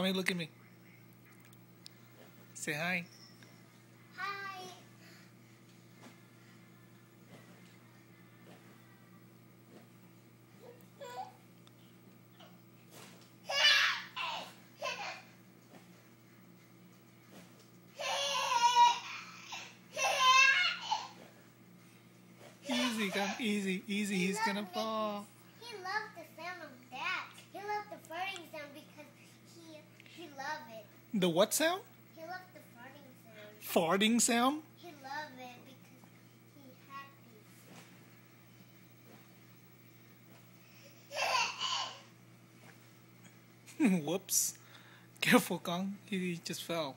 Mommy, look at me. Say hi. Hi. Easy, come easy, easy. He's gonna fall. He loved the sound of that. He loved the farting sound because he loved it. The what sound? He loved the farting sound. Farting sound? He loved it because he happy. Whoops. Careful, Kong. He just fell.